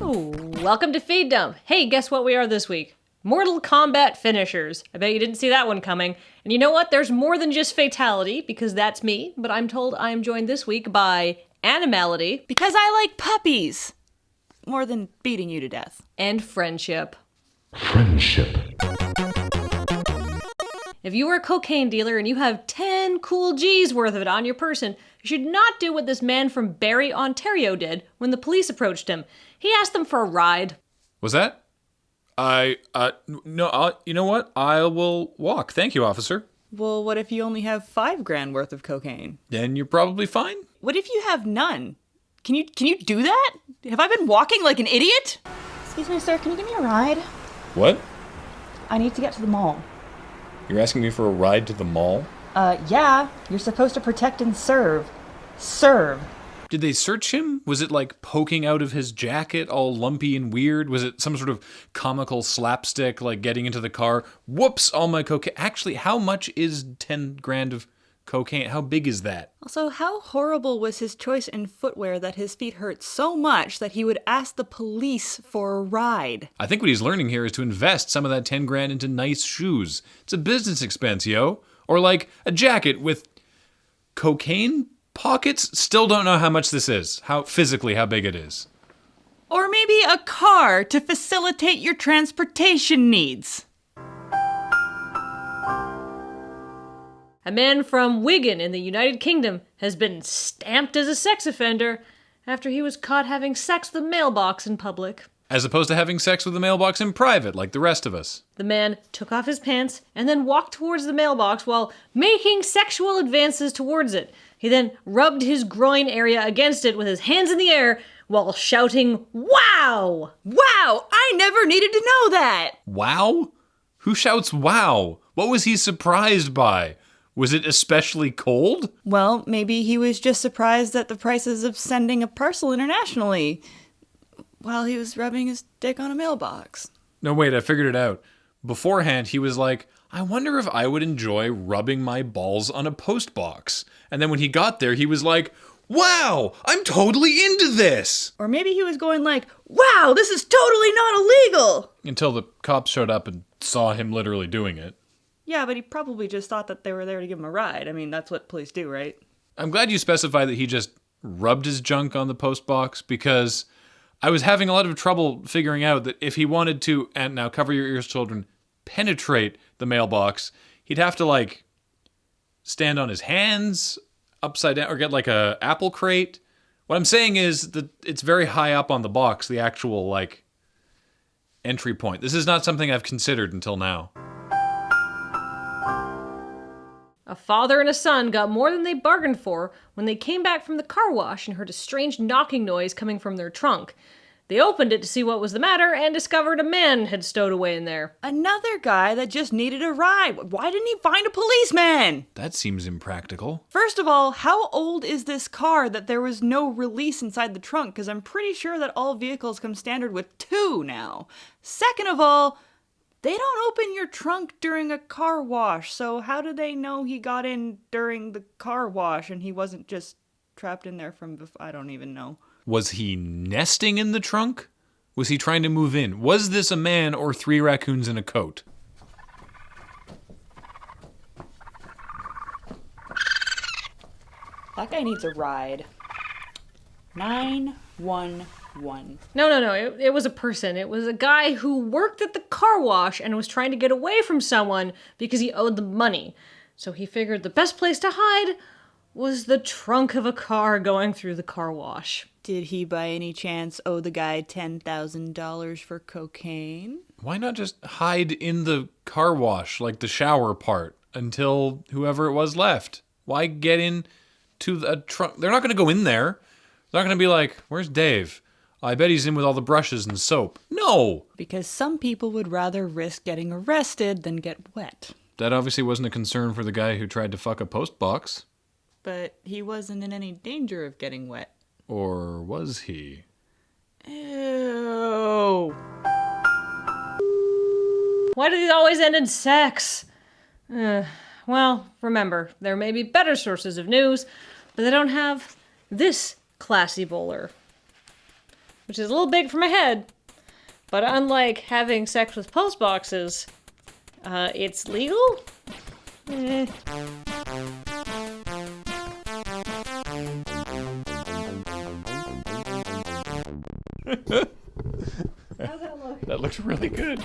Ooh, welcome to Feed Dump. Hey, guess what we are this week? Mortal Kombat finishers. I bet you didn't see that one coming. And you know what? There's more than just fatality, because that's me, but I'm told I am joined this week by animality. Because I like puppies. More than beating you to death. And friendship. Friendship. If you are a cocaine dealer and you have 10 cool G's worth of it on your person, you should not do what this man from Barrie, Ontario did when the police approached him. He asked them for a ride. Was that? No, you know what? I will walk. Thank you, officer. Well, what if you only have $5,000 worth of cocaine? Then you're probably fine. What if you have none? Can you do that? Have I been walking like an idiot? Excuse me, sir, can you give me a ride? What? I need to get to the mall. You're asking me for a ride to the mall? Yeah. You're supposed to protect and serve. Serve. Did they search him? Was it like poking out of his jacket, all lumpy and weird? Was it some sort of comical slapstick, like getting into the car? Whoops, all my cocaine. Actually, how much is 10 grand of cocaine? How big is that? Also, how horrible was his choice in footwear that his feet hurt so much that he would ask the police for a ride? I think what he's learning here is to invest some of that 10 grand into nice shoes. It's a business expense, yo. Or like a jacket with cocaine pockets. Still don't know how much this is. How big it is. Or maybe a car to facilitate your transportation needs. A man from Wigan in the United Kingdom has been stamped as a sex offender after he was caught having sex with a mailbox in public. As opposed to having sex with the mailbox in private, like the rest of us. The man took off his pants and then walked towards the mailbox while making sexual advances towards it. He then rubbed his groin area against it with his hands in the air while shouting, "Wow!" Wow! I never needed to know that! Wow? Who shouts wow? What was he surprised by? Was it especially cold? Well, maybe he was just surprised at the prices of sending a parcel internationally while he was rubbing his dick on a mailbox. No, wait, I figured it out. Beforehand, he was like, I wonder if I would enjoy rubbing my balls on a post box. And then when he got there, he was like, wow, I'm totally into this. Or maybe he was going like, wow, this is totally not illegal. Until the cops showed up and saw him literally doing it. Yeah, but he probably just thought that they were there to give him a ride. I mean, that's what police do, right? I'm glad you specified that he just rubbed his junk on the post box, because I was having a lot of trouble figuring out that if he wanted to, and now cover your ears, children, penetrate the mailbox, he'd have to like stand on his hands upside down or get like a apple crate. What I'm saying is that it's very high up on the box, the actual like entry point. This is not something I've considered until now. A father and a son got more than they bargained for when they came back from the car wash and heard a strange knocking noise coming from their trunk. They opened it to see what was the matter and discovered a man had stowed away in there. Another guy that just needed a ride. Why didn't he find a policeman? That seems impractical. First of all, how old is this car that there was no release inside the trunk? Because I'm pretty sure that all vehicles come standard with 2 now. Second of all, they don't open your trunk during a car wash, so how do they know he got in during the car wash and he wasn't just trapped in there from before? I don't even know. Was he nesting in the trunk? Was he trying to move in? Was this a man or 3 raccoons in a coat? That guy needs a ride. 911. No. It was a person. It was a guy who worked at the car wash and was trying to get away from someone because he owed them money. So he figured the best place to hide was the trunk of a car going through the car wash. Did he by any chance owe the guy $10,000 for cocaine? Why not just hide in the car wash, like the shower part, until whoever it was left? Why get in to the trunk? They're not going to go in there. They're not going to be like, where's Dave? I bet he's in with all the brushes and soap. No! Because some people would rather risk getting arrested than get wet. That obviously wasn't a concern for the guy who tried to fuck a post box. But he wasn't in any danger of getting wet. Or was he? Ew. Why do these always end in sex? Well, well, remember, there may be better sources of news, but they don't have this classy bowler. Which is a little big for my head. But unlike having sex with post boxes, it's legal? Eh. That looks really good.